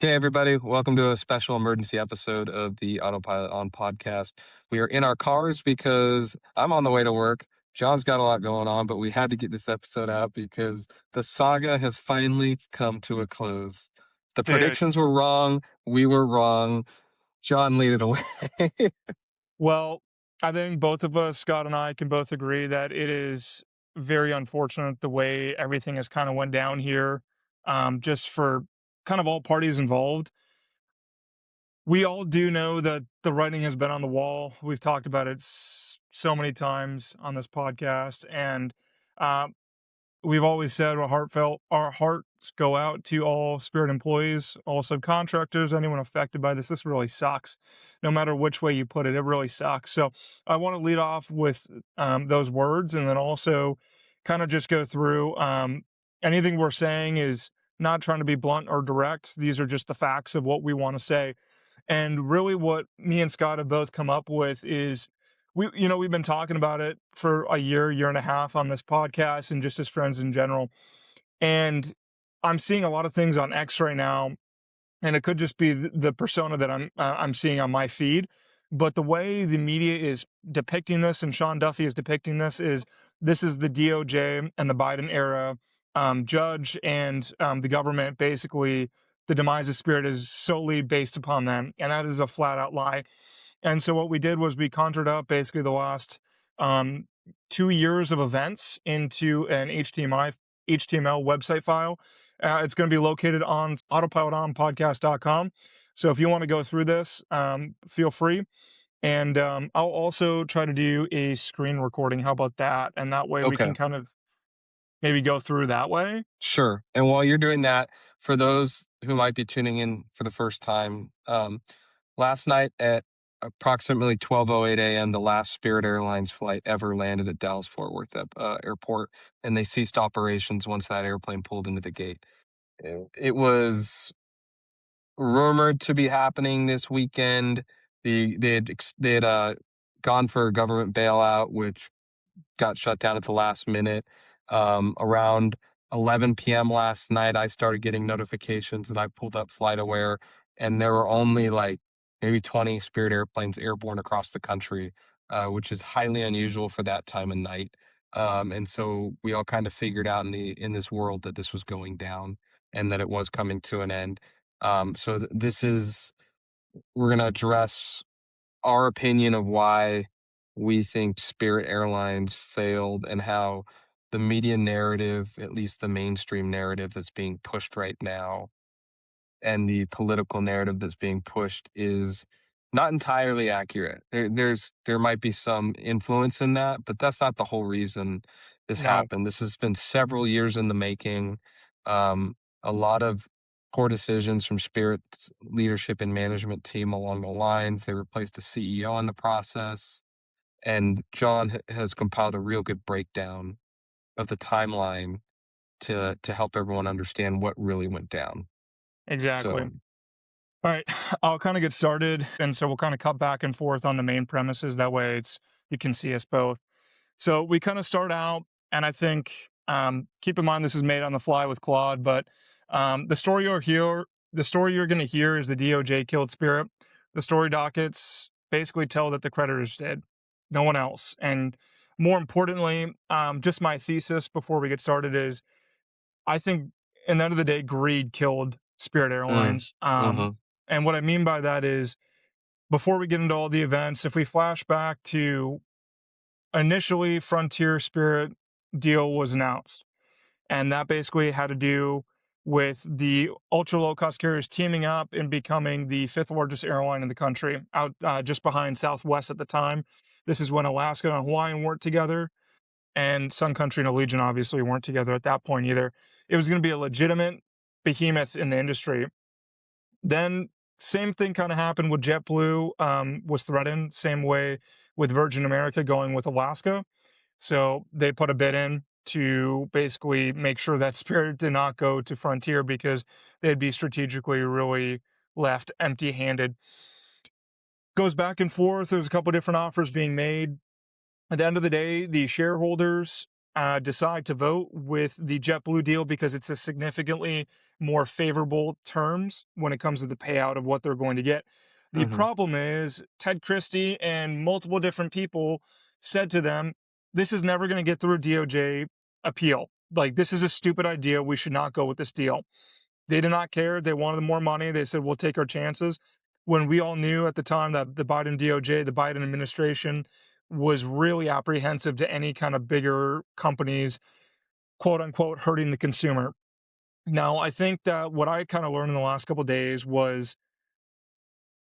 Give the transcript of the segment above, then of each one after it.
Hey, everybody. Welcome to a special emergency episode of the Autopilot on podcast. We are in our cars because I'm on the way to work. John's got a lot going on, but we had to get this episode out because the saga has finally come to a close. The Dude, predictions were wrong. We were wrong. John, lead it away. well, I think both of us, Scott and I, can both agree that it is very unfortunate the way everything has kind of went down here, just for kind of all parties involved. We all do know that the writing has been on the wall. We've talked about it so many times on this podcast, and uh, we've always said our hearts go out to all Spirit employees, all subcontractors, anyone affected by this. This really sucks. No matter which way you put it, it really sucks. So I want to lead off with those words, and then also kind of just go through anything we're saying is not trying to be blunt or direct. These are just the facts of what we want to say. And really what me and Scott have both come up with is we've been talking about it for a year and a half on this podcast and just as friends in general. And I'm seeing a lot of things on X right now, and it could just be the persona that I'm seeing on my feed. But the way the media is depicting this, and Sean Duffy is depicting this is the DOJ and the Biden era judge and the government. Basically, the demise of Spirit is solely based upon them, and that is a flat out lie. And so what we did was we conjured up basically the last um, 2 years of events into an HTML website file. It's going to be located on autopilotonpodcast.com. So if you want to go through this, feel free. And I'll also try to do a screen recording. How about that? And that way we Okay, can kind of maybe go through that way. sure. And while you're doing that, for those who might be tuning in for the first time, last night at approximately 12:08 a.m., the last Spirit Airlines flight ever landed at Dallas Fort Worth Airport, and they ceased operations once that airplane pulled into the gate. It was rumored to be happening this weekend. They had gone for a government bailout, which got shut down at the last minute. Around 11 p.m. last night, I started getting notifications and I pulled up FlightAware, and there were only like maybe 20 Spirit airplanes airborne across the country, which is highly unusual for that time of night. And so we all kind of figured out in this world that this was going down and that it was coming to an end. This is we're going to address our opinion of why we think Spirit Airlines failed and how the media narrative, at least the mainstream narrative that's being pushed right now, and the political narrative that's being pushed is not entirely accurate. There might be some influence in that, but that's not the whole reason this No, happened. This has been several years in the making. A lot of poor decisions from Spirit's leadership and management team along the lines. They replaced a CEO in the process, and John has compiled a real good breakdown of the timeline to help everyone understand what really went down. exactly. So, All right, I'll kind of get started, and so we'll kind of cut back and forth on the main premises. That way, you can see us both. So we kind of start out, and I think keep in mind this is made on the fly with Claude, but the story you're going to hear is the DOJ killed Spirit. The story dockets basically tell that the creditors did, no one else. And more importantly, just my thesis before we get started is I think, in the end of the day, greed killed Spirit mm, Airlines. mhm. And what I mean by that is, before we get into all the events, if we flash back to initially Frontier Spirit deal was announced, and that basically had to do with the ultra low cost carriers teaming up and becoming the fifth largest airline in the country, out just behind Southwest at the time. This is when Alaska and Hawaiian weren't together, and Sun Country and Allegiant obviously weren't together at that point either. It was going to be a legitimate behemoth in the industry. Then same thing kind of happened with JetBlue, was threatened. Same way with Virgin America going with Alaska. So they put a bid in to basically make sure that Spirit did not go to Frontier because they'd be strategically really left empty-handed. Goes back and forth. There's a couple different offers being made. At the end of the day, the shareholders decide to vote with the JetBlue deal because it's a significantly more favorable terms when it comes to the payout of what they're going to get. The Hmm. problem is Ted Christie and multiple different people said to them, this is never going to get through a DOJ appeal. Like, this is a stupid idea. We should not go with this deal. They did not care. They wanted more money. They said, we'll take our chances. When we all knew at the time that the Biden DOJ, the Biden administration, was really apprehensive to any kind of bigger companies, quote unquote, hurting the consumer. Now, I think that what I kind of learned in the last couple of days was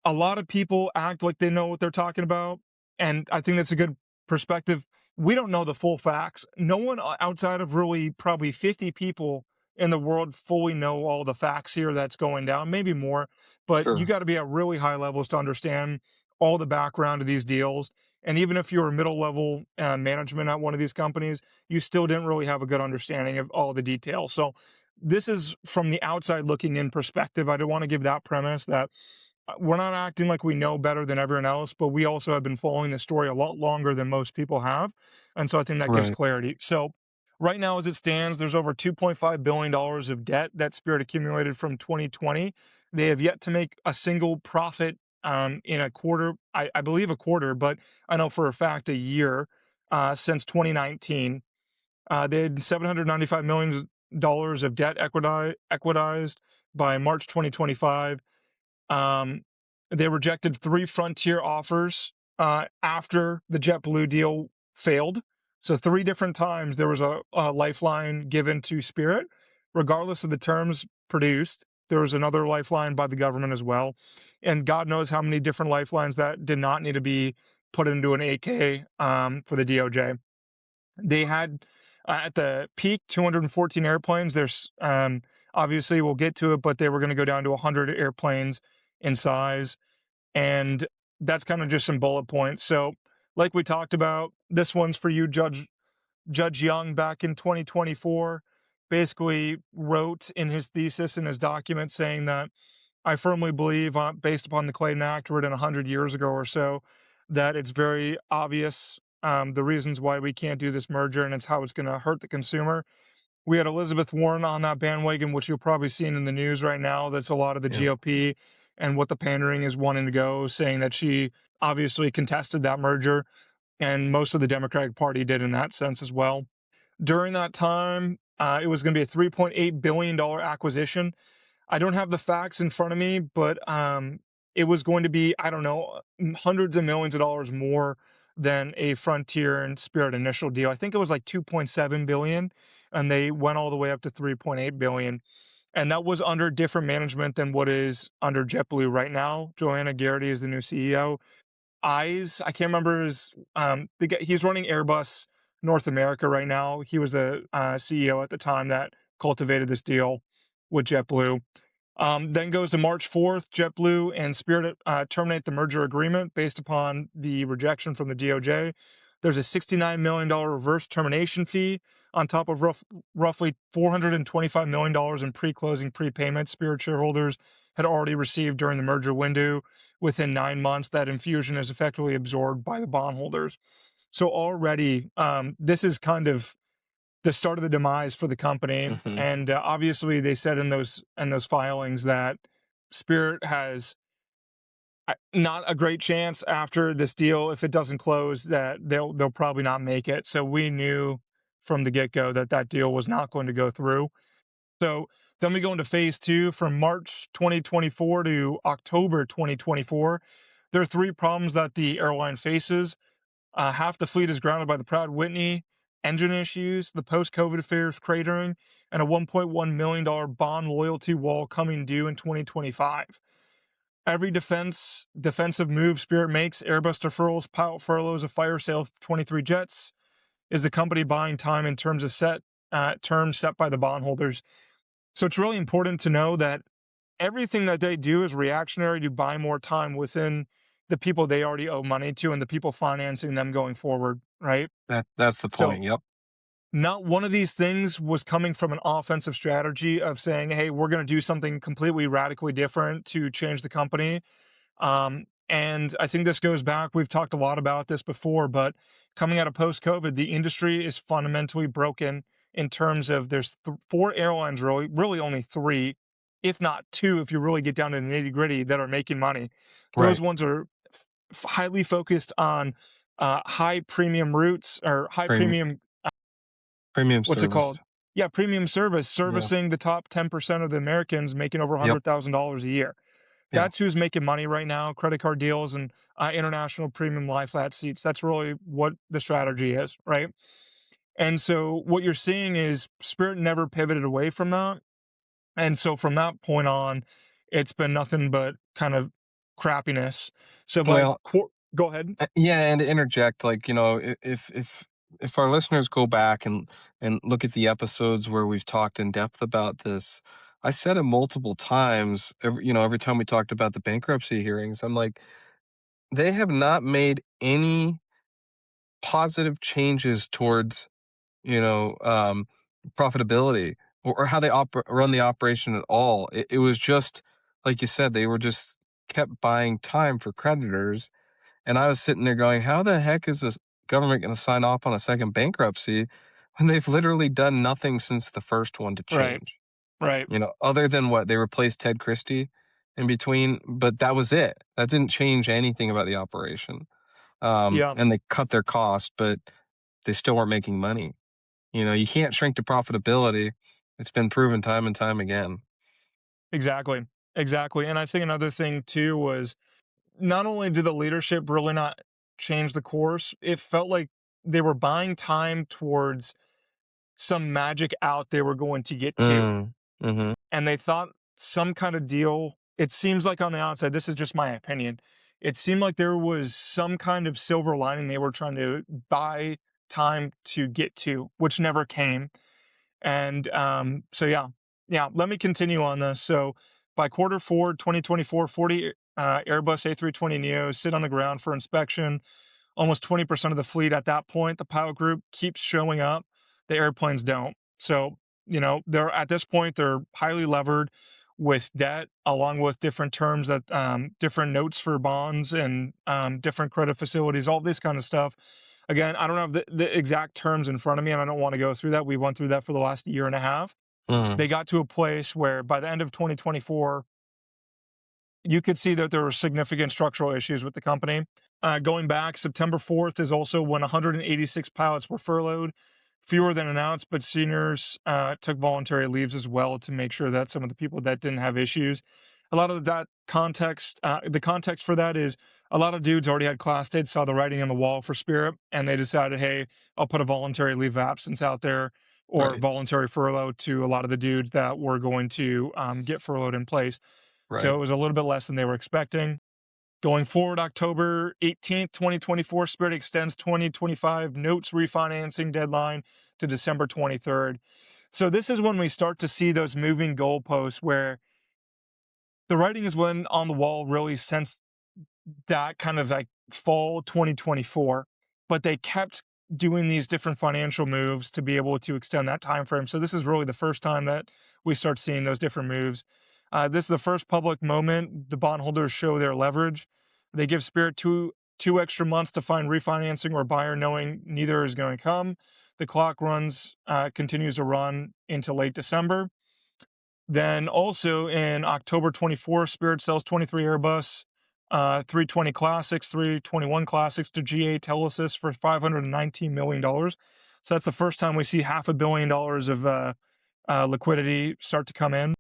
a lot of people act like they know what they're talking about. And I think that's a good perspective. We don't know the full facts. No one outside of really probably 50 people in the world fully know all the facts here that's going down, maybe more. But you Sure. got to be at really high levels to understand all the background of these deals. And even if you're middle level management at one of these companies, you still didn't really have a good understanding of all the details. So, this is from the outside looking in perspective. I don't want to give that premise that we're not acting like we know better than everyone else, but we also have been following the story a lot longer than most people have. And so I think that gives Right. clarity. So right now, as it stands, there's over $2.5 billion of debt that Spirit accumulated from 2020. They have yet to make a single profit in a quarter, I believe a quarter, but I know for a fact a year since 2019. They had $795 million of debt equitized by March 2025. um, they rejected 3 Frontier offers after the JetBlue deal failed. So 3 different times there was a lifeline given to Spirit, regardless of the terms produced. There was another lifeline by the government as well, and God knows how many different lifelines that did not need to be put into an AK for the DOJ. They had at the peak 214 airplanes. There's obviously we'll get to it, but they were going to go down to 100 airplanes in size, and that's kind of just some bullet points. So, like we talked about, this one's for you, Judge Young, back in 2024. Basically, wrote in his thesis in his document saying that I firmly believe, based upon the Clayton Act written 100 years ago or so, that it's very obvious the reasons why we can't do this merger and it's how it's going to hurt the consumer. We had Elizabeth Warren on that bandwagon, which you're probably seeing in the news right now. That's a lot of the Yeah. GOP and what the pandering is wanting to go, saying that she obviously contested that merger, and most of the Democratic Party did in that sense as well. During that time, it was going to be a $3.8 billion acquisition. I don't have the facts in front of me, but it was going to be, I don't know, hundreds of millions of dollars more than a Frontier and Spirit initial deal. I think it was like 2.7 billion, and they went all the way up to 3.8 billion. And that was under different management than what is under JetBlue right now. Joanna Garrity is the new CEO. I can't remember his the guy, he's running Airbus North America right now. He was the CEO at the time that cultivated this deal with JetBlue. Then goes to March 4th, JetBlue and Spirit terminate the merger agreement based upon the rejection from the DOJ. There's a $69 million reverse termination fee on top of roughly $425 million in pre-closing prepayments Spirit shareholders had already received during the merger window. Within 9 months, that infusion is effectively absorbed by the bondholders. So already, this is kind of the start of the demise for the company. Hmm. And obviously, they said in those filings that Spirit has not a great chance after this deal. If it doesn't close, that they'll probably not make it. So we knew from the get go that that deal was not going to go through. So then we go into phase 2 from March 2024 to October 2024. There are 3 problems that the airline faces. Half the fleet is grounded by the Proud Whitney, engine issues, the post-COVID affairs cratering, and a $1.1 million bond loyalty wall coming due in 2025. Every defensive move Spirit makes, Airbus deferrals, pilot furloughs, a fire sale of 23 jets, is the company buying time in terms of terms set by the bondholders. So it's really important to know that everything that they do is reactionary to buy more time within the people they already owe money to and the people financing them going forward, right? That's the So point. Yep. not one of these things was coming from an offensive strategy of saying, hey, we're going to do something completely radically different to change the company. And I think this goes back, we've talked a lot about this before, but coming out of post COVID, the industry is fundamentally broken in terms of there's 4 airlines, really only 3 if not two, if you really get down to the nitty gritty, that are making money. Those Right. ones are highly focused on high premium routes or high Premium premium, premium what's it called? service. Yeah, premium service, Yeah. servicing the top 10% of the Americans making over Yep. $100,000 a year. Yeah. That's who's making money right now. Credit card deals and international premium lie flat seats. That's really what the strategy is, right? And so what you're seeing is Spirit never pivoted away from that. And so from that point on, it's been nothing but kind of crappiness. So Well, go ahead. yeah, and to interject, like, if our listeners go back and look at the episodes where we've talked in depth about this, I said it multiple times. Every time we talked about the bankruptcy hearings, I'm like, they have not made any positive changes towards you know, profitability or how they run the operation at all. It was just like you said, they were just kept buying time for creditors. And I was sitting there going, how the heck is this government going to sign off on a second bankruptcy when they've literally done nothing since the first one to Right. change? Right. Other than what they replaced Ted Christie in between, but that was it. That didn't change anything about the operation. Yeah, And they cut their cost, but they still weren't making money. You can't shrink to profitability. It's been proven time and time again. exactly. Exactly. And I think another thing too was not only did the leadership really not change the course, it felt like they were buying time towards some magic out they were going to get to. Mm, mhm, And they thought some kind of deal, it seems like on the outside, this is just my opinion. It seemed like there was some kind of silver lining they were trying to buy time to get to, which never came. And so, yeah, yeah, let me continue on this. So, by quarter four, 2024, 40 Airbus A320neos sit on the ground for inspection. Almost 20% of the fleet at that point, the pilot group keeps showing up. The airplanes don't. So, they're at this point, they're highly levered with debt, along with different terms that, different notes for bonds and different credit facilities, all this kind of stuff. Again, I don't have the exact terms in front of me, and I don't want to go through that. We went through that for the last year and a half. mhm, They got to a place where by the end of 2024, you could see that there were significant structural issues with the company. Going back, September 4th is also when 186 pilots were furloughed, fewer than announced, but seniors took voluntary leaves as well to make sure that some of the people that didn't have issues. A lot of that context, the context for that is a lot of dudes already had class dates, saw the writing on the wall for Spirit, and they decided, hey, I'll put a voluntary leave of absence out there or right, voluntary furlough to a lot of the dudes that were going to get furloughed in place. So right. it was a little bit less than they were expecting. Going forward, October 18th, 2024, Spirit extends 2025 notes refinancing deadline to December 23rd. So this is when we start to see those moving goalposts where the writing is when on the wall really since that kind of like fall 2024, but they kept doing these different financial moves to be able to extend that time frame. So this is really the first time that we start seeing those different moves. This is the first public moment the bondholders show their leverage. They give Spirit two extra months to find refinancing or buyer, knowing neither is going to come. The clock continues to run into late December. Then also in October 24th, Spirit sells 23 Airbus 320 Classics, 321 Classics to GA Telesis for $519 million. So that's the first time we see $500 million of liquidity start to come in.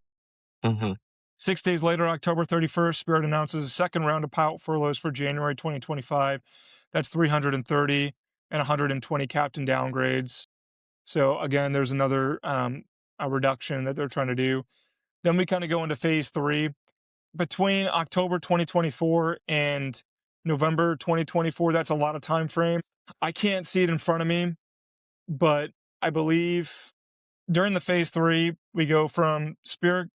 Mhm, 6 days later, October 31st, Spirit announces a second round of pilot furloughs for January 2025. That's 330 and 120 captain downgrades. So again, there's another a reduction that they're trying to do. Then we kind of go into phase three. Between October 2024 and November 2024, that's a lot of time frame. I can't see it in front of me, but I believe during the phase three, we go from Spirit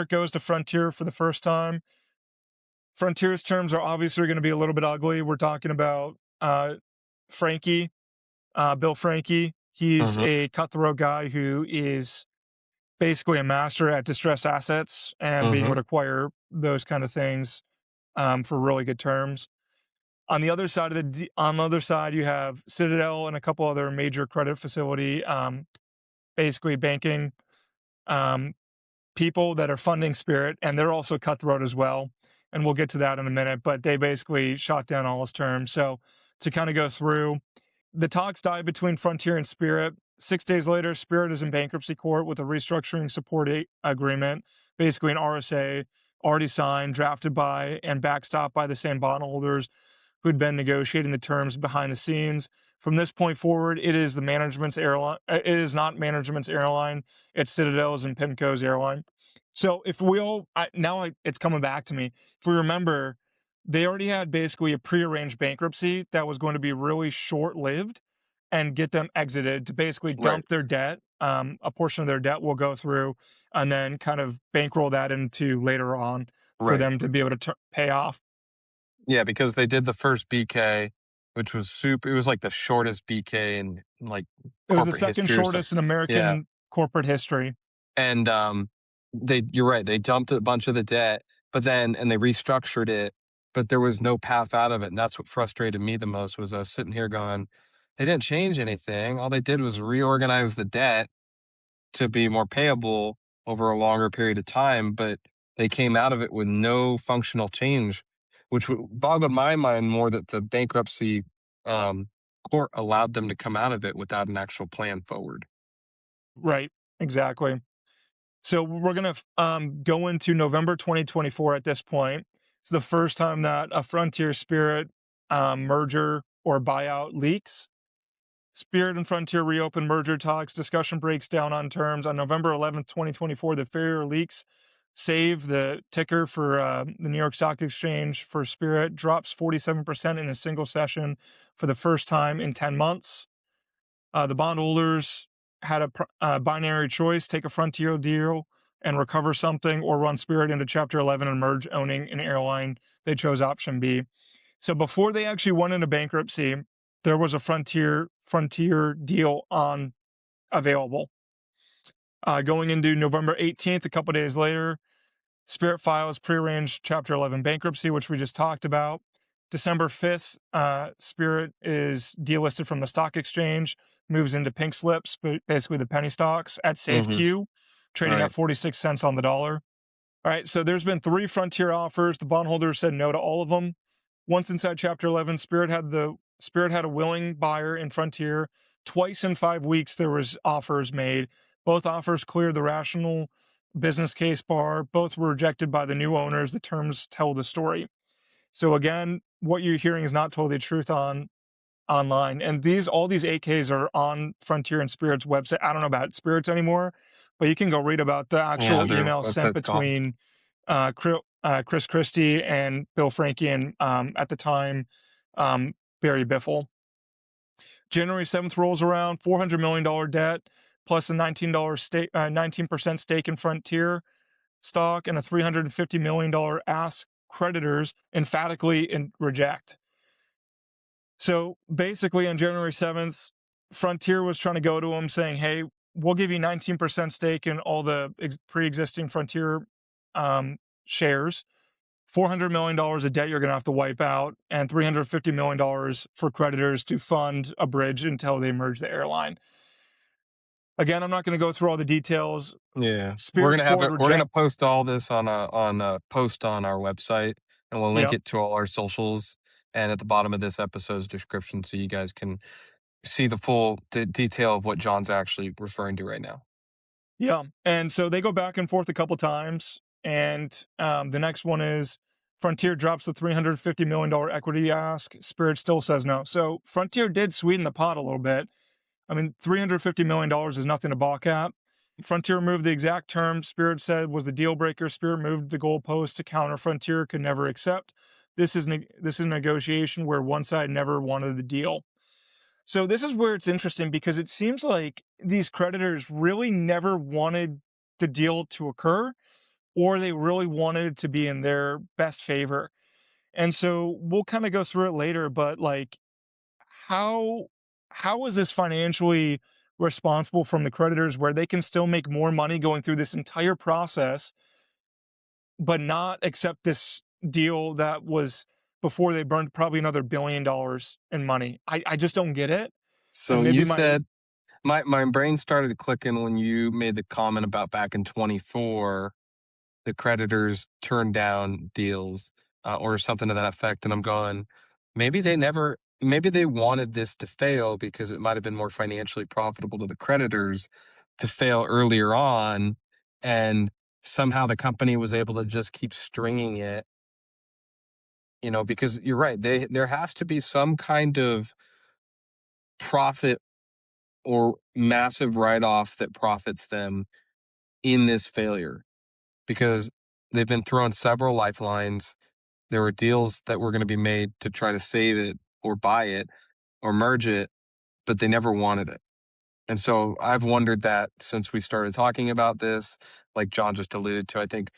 goes to Frontier for the first time. Frontier's terms are obviously going to be a little bit ugly. We're talking about Frankie, Bill Frankie. He's mhm, a cutthroat guy who is basically a master at distressed assets and being able mhm, to acquire those kind of things for really good terms. On the other side, you have Citadel and a couple other major credit facility, basically banking. Um, people that are funding Spirit, and they're also cutthroat as well. And we'll get to that in a minute, but they basically shot down all his terms. So to kind of go through, the talks died between Frontier and Spirit. 6 days later, Spirit is in bankruptcy court with a restructuring support agreement, basically an RSA already signed, drafted by, and backstopped by the same bondholders who'd been negotiating the terms behind the scenes. From this point forward, it is the management's airline. It is not management's airline. It's Citadel's and PIMCO's airline. So if we all it's coming back to me. If we remember, they already had basically a prearranged bankruptcy that was going to be really short-lived and get them exited to basically Right. dump their debt. A portion of their debt will go through, and then kind of bankroll that into later on for Right. them to be able to pay off. Yeah, because they did the first BK, which was super. It was like the shortest BK in like It was the corporate second history or something. shortest in Yeah, American corporate history. and you're right. They dumped a bunch of the debt, but then and they restructured it, but there was no path out of it, and that's what frustrated me the most. Was I was sitting here going, they didn't change anything. All they did was reorganize the debt to be more payable over a longer period of time, but they came out of it with no functional change, which boggled my mind more that the bankruptcy um, court allowed them to come out of it without an actual plan forward. Right. Exactly. So we're going to go into November 2024 at this point. It's the first time that a Frontier Spirit merger or buyout leaks. Spirit and Frontier reopen merger talks. Discussion breaks down on terms. On November 11th, 2024, the Farrier leaks save the ticker for the New York Stock Exchange for Spirit drops 47% in a single session for the first time in 10 months. The bondholders had a binary choice: take a Frontier deal and recover something, or run Spirit into Chapter 11 and merge owning an airline. They chose option B. So before they actually went into bankruptcy, there was a Frontier deal on available. Going into November 18th, a couple days later, Spirit files prearranged Chapter 11 bankruptcy, which we just talked about. December 5th, Spirit is delisted from the stock exchange, moves into pink slips, but basically the penny stocks at Hmm. SafeQ, trading at Right. 46 cents on the dollar. All right, so there's been 3 Frontier offers. The bondholders said no to all of them. Once inside Chapter 11, Spirit had a willing buyer in Frontier. Twice in 5 weeks, there was offers made. Both offers cleared the rational business case bar. Both were rejected by the new owners. The terms tell the story. So again, what you're hearing is not totally the truth on online. And all these 8Ks are on Frontier and Spirit's website. I don't know about Spirit's anymore, but you can go read about the Yeah, actual their email sent website's gone. between Chris Christie and Bill Frankie and at the time um, Barry Biffle. January 7th rolls around, $400 million debt plus a $19 19% stake in Frontier stock and a $350 million ask creditors emphatically reject. So basically, on January 7th, Frontier was trying to go to him saying, hey, we'll give you 19% stake in all the pre existing Frontier shares, $400 million of debt you're going to have to wipe out, and $350 million for creditors to fund a bridge until they merge the airline. Again, I'm not going to go through all the details. Yeah, we're Spirit's gonna have board it. We're reject. gonna post all this on a post on our website, and we'll link Yep. it to all our socials and at the bottom of this episode's description, so you guys can see the full detail of what John's actually referring to right now. Yeah. And so they go back and forth a couple times. And the next one is Frontier drops the $350 million equity ask. Spirit still says no. So Frontier did sweeten the pot a little bit. I mean, $350 million is nothing to balk at. Frontier moved the exact term Spirit said was the deal breaker. Spirit moved the goalpost to counter Frontier could never accept. This is a negotiation where one side never wanted the deal. So this is where it's interesting because it seems like these creditors really never wanted the deal to occur, or they really wanted it to be in their best favor. And so we'll kind of go through it later, but like how how is this financially responsible from the creditors where they can still make more money going through this entire process, but not accept this deal that was before they burned probably another $1 billion in money? I just don't get it. So And you maybe my said My brain started clicking when you made the comment about back in 24, the creditors turned down deals, or something to that effect, and I'm going, maybe they wanted this to fail because it might have been more financially profitable to the creditors to fail earlier on, and somehow the company was able to just keep stringing it, because you're right, there has to be some kind of profit or massive write-off that profits them in this failure, because they've been thrown several lifelines. There were deals that were gonna be made to try to save it or buy it or merge it, but they never wanted it. And so I've wondered that since we started talking about this, like John just alluded to. I think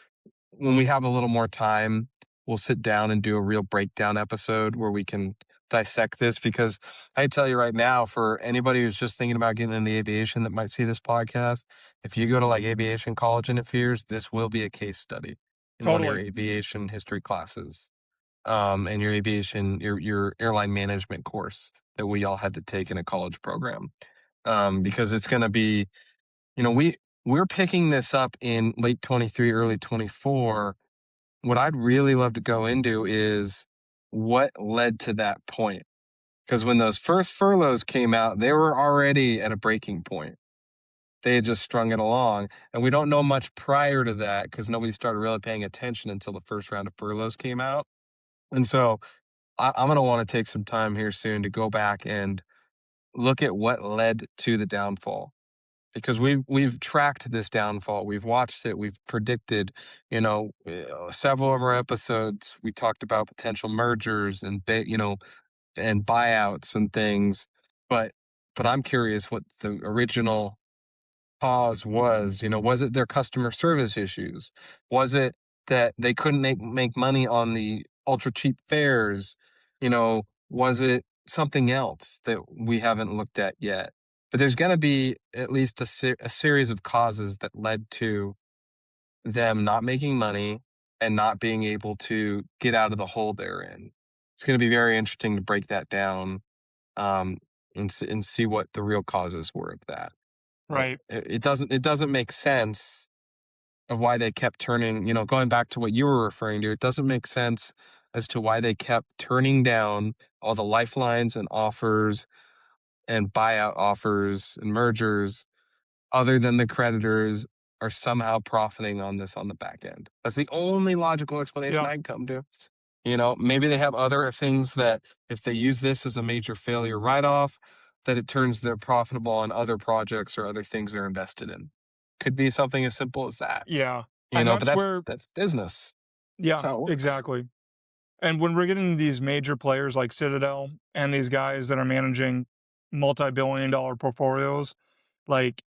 when we have a little more time, we'll sit down and do a real breakdown episode where we can dissect this, because I tell you right now, for anybody who's just thinking about getting into aviation that might see this podcast, if you go to like aviation college in a few years, this will be a case study in one of your Totally. aviation history classes, and your airline management course that we all had to take in a college program, because it's going to be, you know, we we're picking this up in late 23, early 24. What I'd really love to go into is what led to that point. Because when those first furloughs came out, they were already at a breaking point. They had just strung it along. And we don't know much prior to that because nobody started really paying attention until the first round of furloughs came out. And so I'm going to want to take some time here soon to go back and look at what led to the downfall, because we've tracked this downfall, we've watched it, we've predicted, several of our episodes. We talked about potential mergers and and buyouts and things, but I'm curious what the original cause was. Was it their customer service issues? Was it that they couldn't make money on the ultra cheap fares? Was it something else that we haven't looked at yet? But there's going to be at least a series of causes that led to them not making money and not being able to get out of the hole they're in. It's going to be very interesting to break that down, um, and see what the real causes were of that. Right. It doesn't make sense of why they kept turning, going back to what you were referring to. It doesn't make sense as to why they kept turning down all the lifelines and offers and buyout offers and mergers, other than the creditors are somehow profiting on this on the back end. That's the only logical explanation Yeah. I can come to. Maybe they have other things that if they use this as a major failure write-off, that it turns their profitable on other projects or other things they're invested in. Could be something as simple as that. Yeah. And But that's that's where, that's business. That's yeah, how it works. exactly. And when we're getting these major players like Citadel and these guys that are managing multi-billion-dollar portfolios, like,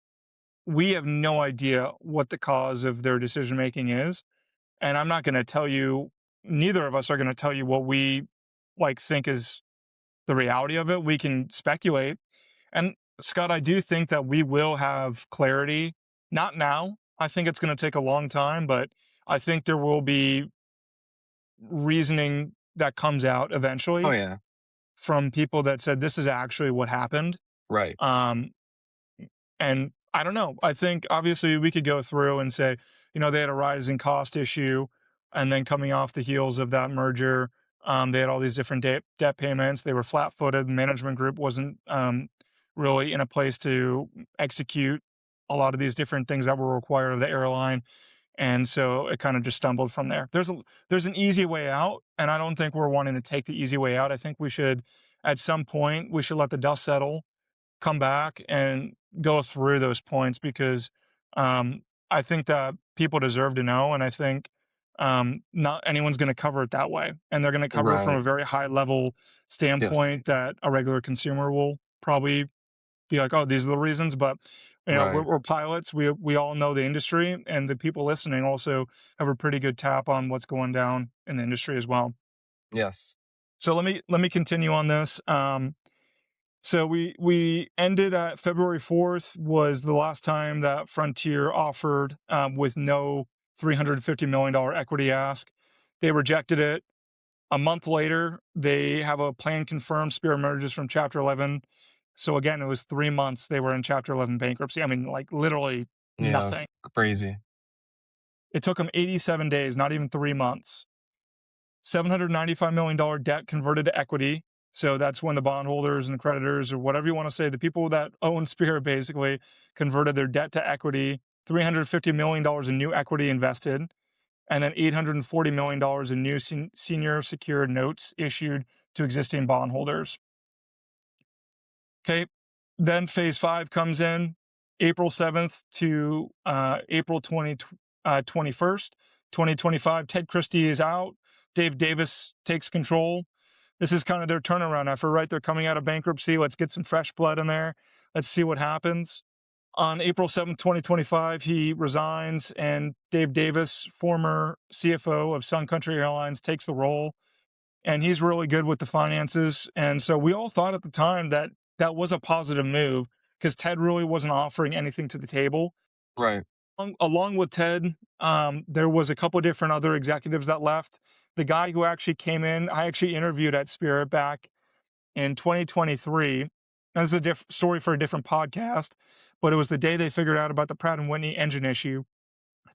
we have no idea what the cause of their decision making is. And I'm not going to tell you, neither of us are going to tell you what we like think is the reality of it. We can speculate. And Scott, I do think that we will have clarity, not now. I think it's going to take a long time, but I think there will be reasoning that comes out Oh eventually yeah. from people that said this is actually what happened. Right. Um, and I don't know. I think obviously we could go through and say, they had a rising cost issue, and then coming off the heels of that merger, they had all these different debt payments. They were flat-footed. The management group wasn't really in a place to execute a lot of these different things that were required of the airline, and so it kind of just stumbled from there. There's an easy way out, and I don't think we're wanting to take the easy way out. I think we should, at some point, we should let the dust settle, come back and go through those points, because um, I think that people deserve to know, and I think not anyone's going to cover it that way, and they're going to cover it from Right. a very high level Yes. standpoint that a regular consumer will probably be like, "Oh, these are the reasons." But Right. we're pilots. We all know the industry, and the people listening also have a pretty good tap on what's going down in the industry as well. Yes. So let me continue on this. So we ended at February 4th was the last time that Frontier offered, with no $350 million equity ask. They rejected it. A month later, they have a plan confirmed. Spirit emerges from Chapter 11. So again, it was 3 months they were in Chapter 11 bankruptcy. I mean, like, literally Yeah, nothing. it's crazy. It took them 87 days, not even 3 months. $795 million debt converted to equity. So that's when the bondholders and creditors, or whatever you want to say, the people that own Spirit basically converted their debt to equity. $350 million in new equity invested, and then $840 million in new senior secured notes issued to existing bondholders. Okay. Then phase 5 comes in April 7th to April 21st, 2025. Ted Christie is out. Dave Davis takes control. This is kind of their turnaround effort, right? They're coming out of bankruptcy. Let's get some fresh blood in there. Let's see what happens. On April 7th, 2025, he resigns, and Dave Davis, former CFO of Sun Country Airlines, takes the role. And he's really good with the finances. And so we all thought at the time that that was a positive move because Ted really wasn't offering anything to the table. Right. Along with Ted, there was a couple different other executives that left. The guy who actually came in, I actually interviewed at Spirit back in 2023. That's a different story for a different podcast, but it was the day they figured out about the Pratt and Whitney engine issue.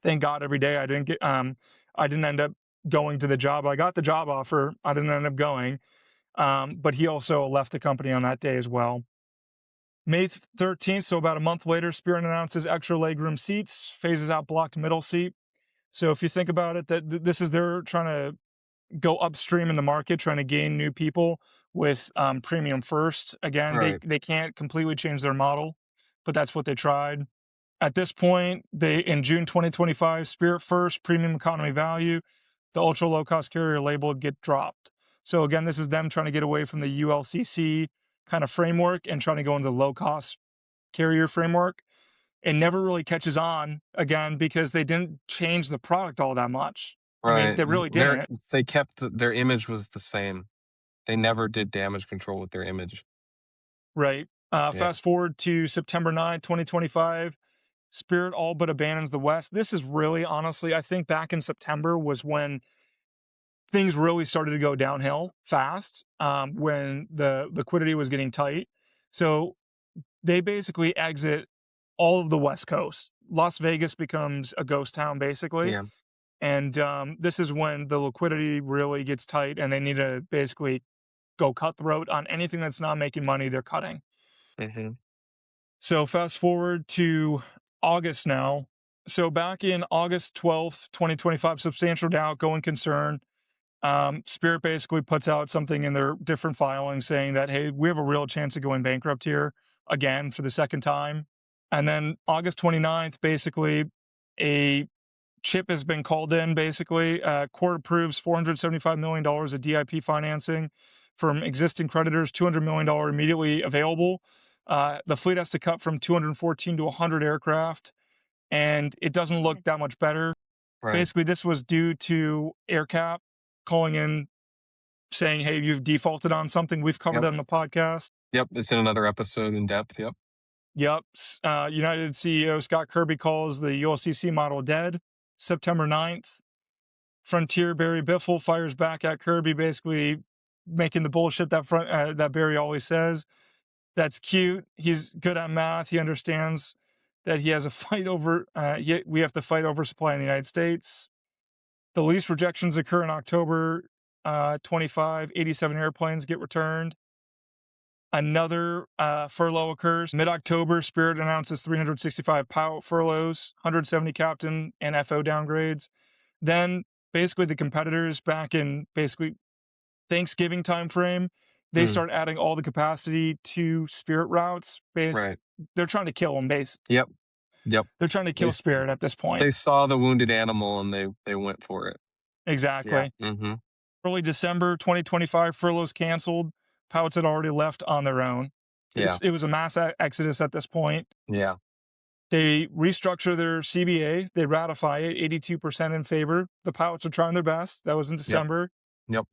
Thank God every day I didn't end up going to the job. I got the job offer. I didn't end up going. But he also left the company on that day as well. May 13th, so about a month later, Spirit announces extra legroom seats, phases out blocked middle seat. So if you think about it, that this is they're trying to go upstream in the market, trying to gain new people with premium first. Again, Right. they can't completely change their model, but that's what they tried. At this point, they in June 2025, Spirit First, Premium Economy Value, the ultra low cost carrier label get dropped. So again, this is them trying to get away from the ULCC kind of framework and trying to go into the low cost carrier framework. It never really catches on again because they didn't change the product all that much. I mean, Right. they really Their didn't, they kept their image was the same. They never did damage control with their image. right? Yeah. Fast forward to September 9th, 2025. Spirit all but abandons the West. This is really, honestly, I think back in September was when things really started to go downhill fast, when the liquidity was getting tight. So they basically exit all of the West Coast. Las Vegas becomes a ghost town, basically. Yeah. And this is when the liquidity really gets tight and they need to basically go cutthroat on anything that's not making money, they're cutting. Mhm. So fast forward to August now. So back in August 12th, 2025, substantial doubt, going concern. Spirit basically puts out something in their different filings saying that, hey, we have a real chance of going bankrupt here again for the second time. And then August 29th, basically, a chip has been called in. Basically, court approves $475 million of DIP financing from existing creditors, $200 million immediately available. The fleet has to cut from 214 to 100 aircraft, and it doesn't look that much better. Right. Basically, this was due to AirCap calling in saying, hey, you've defaulted on something. We've covered Yep. it on the podcast. Yep. It's in another episode in depth. Yep. Yep. United CEO Scott Kirby calls the ULCC model dead. September 9th, Frontier Barry Biffle fires back at Kirby, basically making the bullshit that Barry always says. That's cute. He's good at math. He understands that he has a fight over. We have to fight oversupply in the United States. The lease rejections occur in October 25. 87 airplanes get returned. Another furlough occurs mid-October. Spirit announces 365 pilot furloughs, 170 captain and FO downgrades. Then basically the competitors back in basically Thanksgiving timeframe, they Mm. start adding all the capacity to Spirit routes. Right. They're trying to kill them. Yep. Yep. They're trying to They kill Spirit at this point. they saw the wounded animal and they went for it. Yeah. Exactly. Mhm. Early December 2025, furloughs canceled. Pilots had already left on their own. Yeah. It was a mass exodus at this point. Yeah. They restructure their CBA. They ratify it, 82% in favor. The pilots are trying their best. That was in Yep. December. Yep.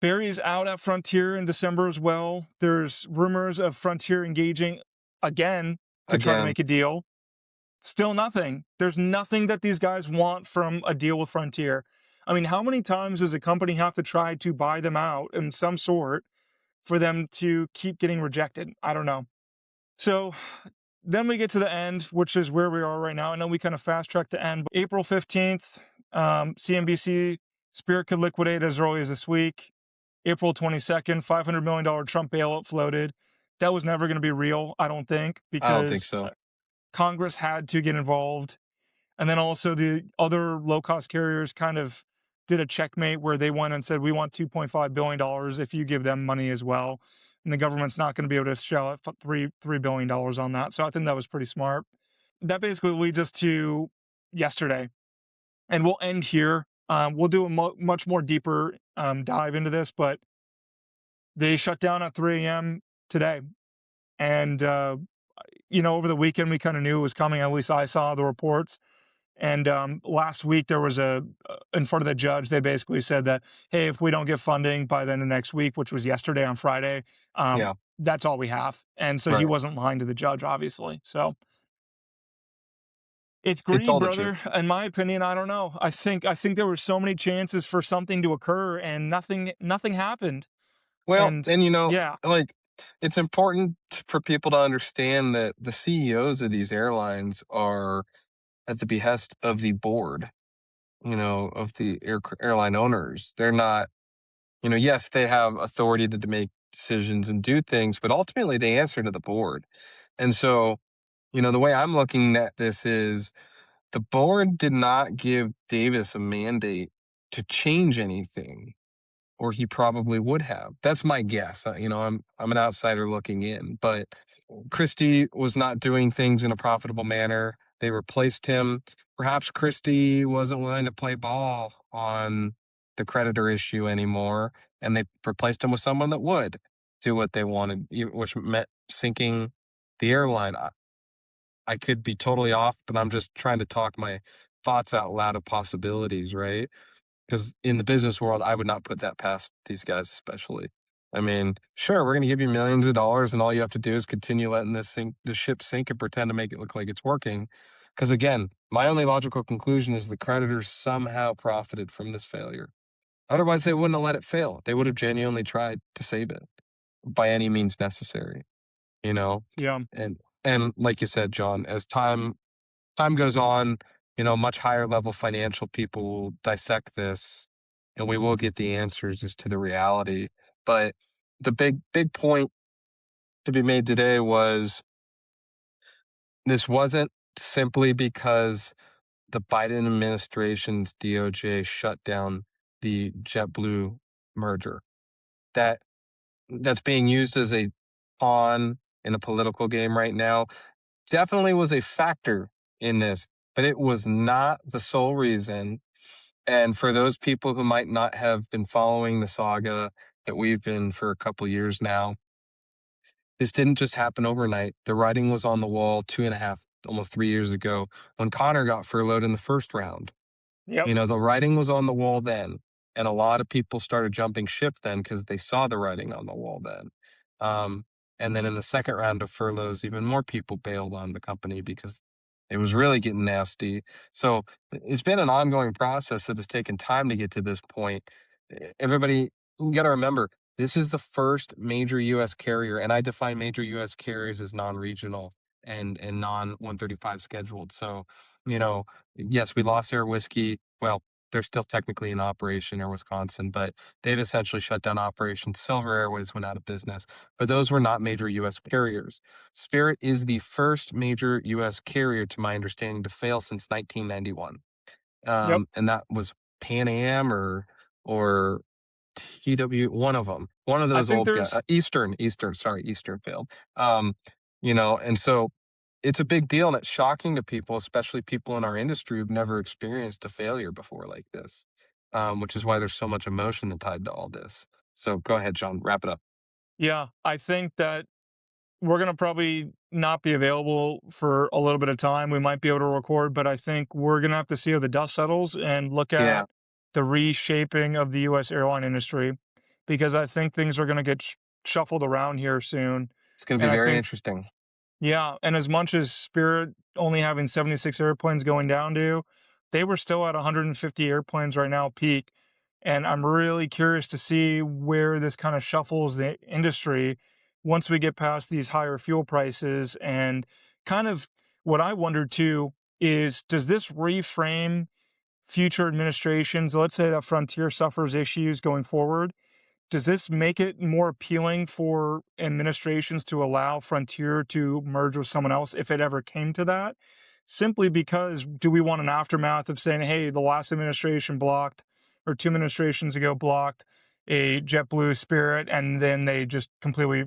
Barry's out at Frontier in December as well. There's rumors of Frontier engaging again to try to Again. make a deal. Still nothing. There's nothing that these guys want from a deal with Frontier. I mean, how many times does a company have to try to buy them out in some sort for them to keep getting rejected. I don't know. So then we get to the end, which is where we are right now. I know we kind of fast tracked the end. But April 15th, CNBC, Spirit could liquidate as early as this week. April 22nd, $500 million Trump bailout floated. That was never going to be real, I don't think, I don't think because so. Congress had to get involved. And then also the other low cost carriers kind of did a checkmate where they went and said, we want $2.5 billion if you give them money as well. And the government's not going to be able to shell out $3 billion on that. So I think that was pretty smart. That basically leads us to yesterday. And we'll end here. We'll do a much more deeper dive into this, but they shut down at 3 a.m. today. And, over the weekend, we kind of knew it was coming. At least I saw the reports. And last week, there was in front of the judge, they basically said that, hey, if we don't get funding by the end of next week, which was yesterday on Friday, Yeah, that's all we have. And so he right. wasn't lying to the judge, obviously. So it's It's greed, all the brother. truth. In my opinion, I don't know. I think there were so many chances for something to occur, and nothing happened. Well, And and yeah, like it's important for people to understand that the CEOs of these airlines are at the behest of the board, of the airline owners. They're not, yes, they have authority to make decisions and do things, but ultimately they answer to the board. And so, the way I'm looking at this is the board did not give Davis a mandate to change anything, or he probably would have. That's my guess. I'm an outsider looking in, but Christie was not doing things in a profitable manner. They replaced him. Perhaps Christie wasn't willing to play ball on the creditor issue anymore, and they replaced him with someone that would do what they wanted, which meant sinking the airline. I could be totally off, but I'm just trying to talk my thoughts out loud of possibilities, right? Because in the business world, I would not put that past these guys, especially. I mean, sure, we're going to give you millions of dollars, and all you have to do is continue letting the ship sink and pretend to make it look like it's working. Because again, my only logical conclusion is the creditors somehow profited from this failure. Otherwise, they wouldn't have let it fail. They would have genuinely tried to save it by any means necessary. You know, yeah. and like you said, John, as time goes on, much higher level financial people will dissect this and we will get the answers as to the reality. But the big point to be made today was this wasn't simply because the Biden administration's DOJ shut down the JetBlue merger. That that's being used as a pawn in a political game right now definitely was a factor in this, but it was not the sole reason. And for those people who might not have been following the saga that we've been for a couple years now, this didn't just happen overnight. The writing was on the wall 2.5, almost 3 years ago when Connor got furloughed in the first round. Yep. The writing was on the wall then, and a lot of people started jumping ship then because they saw the writing on the wall then. Um, and then in the second round of furloughs, even more people bailed on the company because it was really getting nasty. So it's been an ongoing process that has taken time to get to this point. Everybody, you got to remember, this is the first major U.S. carrier, and I define major U.S. carriers as non-regional and non 135 scheduled. So, you know, yes, we lost Air Whiskey. Well, they're still technically in operation, Air Wisconsin, but they've essentially shut down operations. Silver Airways went out of business, but those were not major U.S. carriers. Spirit is the first major U.S. carrier, to my understanding, to fail since 1991, Yep. and that was Pan Am or TW, one of them, one of I those think old guys, there's Eastern, sorry, Eastern failed. And so it's a big deal, and it's shocking to people, especially people in our industry who've never experienced a failure before like this, which is why there's so much emotion tied to all this. So go ahead, John, wrap it up. yeah, I think that we're gonna probably not be available for a little bit of time. We might be able to record, but I think we're gonna have to see how the dust settles and look Yeah, at the reshaping of the U.S. airline industry, because I think things are gonna get shuffled around here soon. it's going to be And I very think, interesting. yeah, and as much as Spirit only having 76 airplanes going down to, they were still at 150 airplanes right now, peak. And I'm really curious to see where this kind of shuffles the industry once we get past these higher fuel prices. And kind of what I wonder too is, does this reframe future administrations? Let's say that Frontier suffers issues going forward, does this make it more appealing for administrations to allow Frontier to merge with someone else if it ever came to that? Simply because, do we want an aftermath of saying, hey, the last administration blocked, or two administrations ago blocked a JetBlue Spirit, and then they just completely,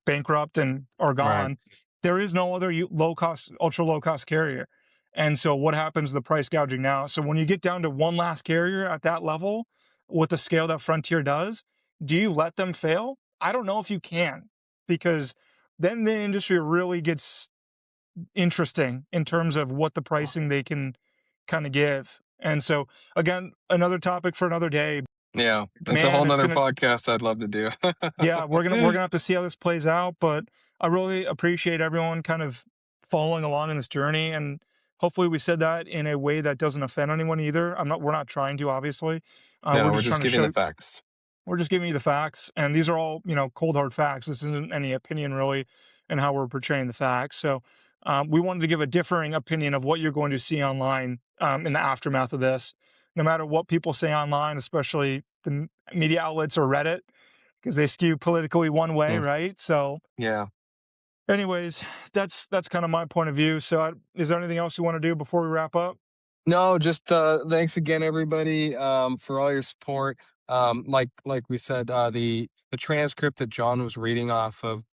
bankrupt and are Right. gone? There is no other low cost, ultra low cost carrier. And so, what happens to the price gouging now? So, when you get down to one last carrier at that level, with the scale that Frontier does, do you let them fail? I don't know if you can, because then the industry really gets interesting in terms of what the pricing they can kind of give. And so, again, another topic for another day. Yeah, it's a whole Man, it's nother gonna podcast I'd love to do. yeah, we're gonna have to see how this plays out, but I really appreciate everyone kind of following along in this journey, and hopefully we said that in a way that doesn't offend anyone either. We're not trying to, obviously. No, We're we're just just trying to giving the show facts. we're just giving you the facts, and these are all, cold hard facts. This isn't any opinion really, and how we're portraying the facts. So, we wanted to give a differing opinion of what you're going to see online in the aftermath of this. No matter what people say online, especially the media outlets or Reddit, because they skew politically one way, Mm, right? So, yeah. anyways, that's kind of my point of view. So, is there anything else you want to do before we wrap up? No, just thanks again, everybody, for all your support. Like we said, the transcript that John was reading off of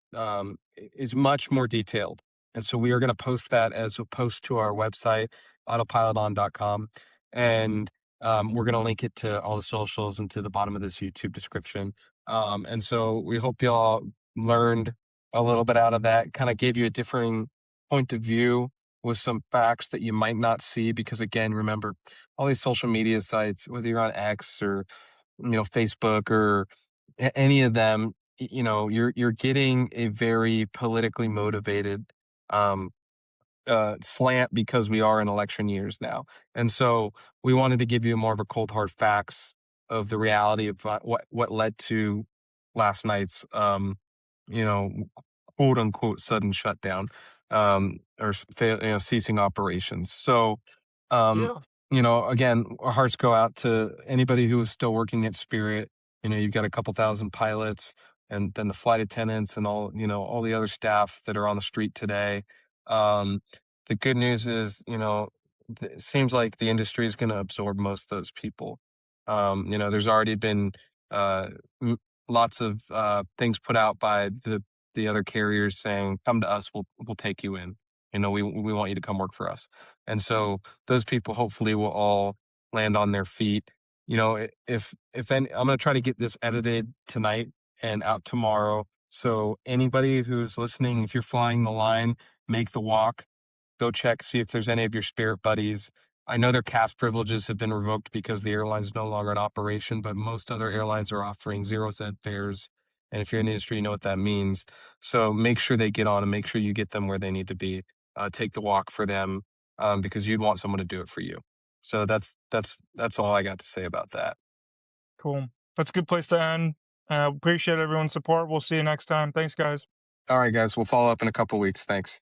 is much more detailed, and so we are going to post that as a post to our website, autopiloton.com, and we're going to link it to all the socials and to the bottom of this YouTube description. And so we hope y'all learned a little bit out of that, kind of gave you a differing point of view with some facts that you might not see because again, remember all these social media sites, whether you're on X or Facebook or any of them, you're getting a very politically motivated um slant because we are in election years now. And so we wanted to give you more of a cold hard facts of the reality of what led to last night's you know quote unquote sudden shutdown or ceasing operations. So um Yeah. again, our hearts go out to anybody who is still working at Spirit. You've got a couple thousand pilots and then the flight attendants and all the other staff that are on the street today. The good news is, it seems like the industry is going to absorb most of those people. There's already been uh, lots of things put out by the other carriers saying, "Come to us, we'll take you in." We want you to come work for us, and so those people hopefully will all land on their feet. If any, I'm going to try to get this edited tonight and out tomorrow. So anybody who's listening, if you're flying the line, make the walk, go check, see if there's any of your Spirit buddies. I know their cast privileges have been revoked because the airline's no longer in operation, but most other airlines are offering zero cent fares. And if you're in the industry, you know what that means. So make sure they get on and make sure you get them where they need to be. Take the walk for them because you'd want someone to do it for you. So that's all I got to say about that. Cool. That's a good place to end. Appreciate everyone's support. We'll see you next time. Thanks, guys. All right, guys, we'll follow up in a couple weeks. Thanks.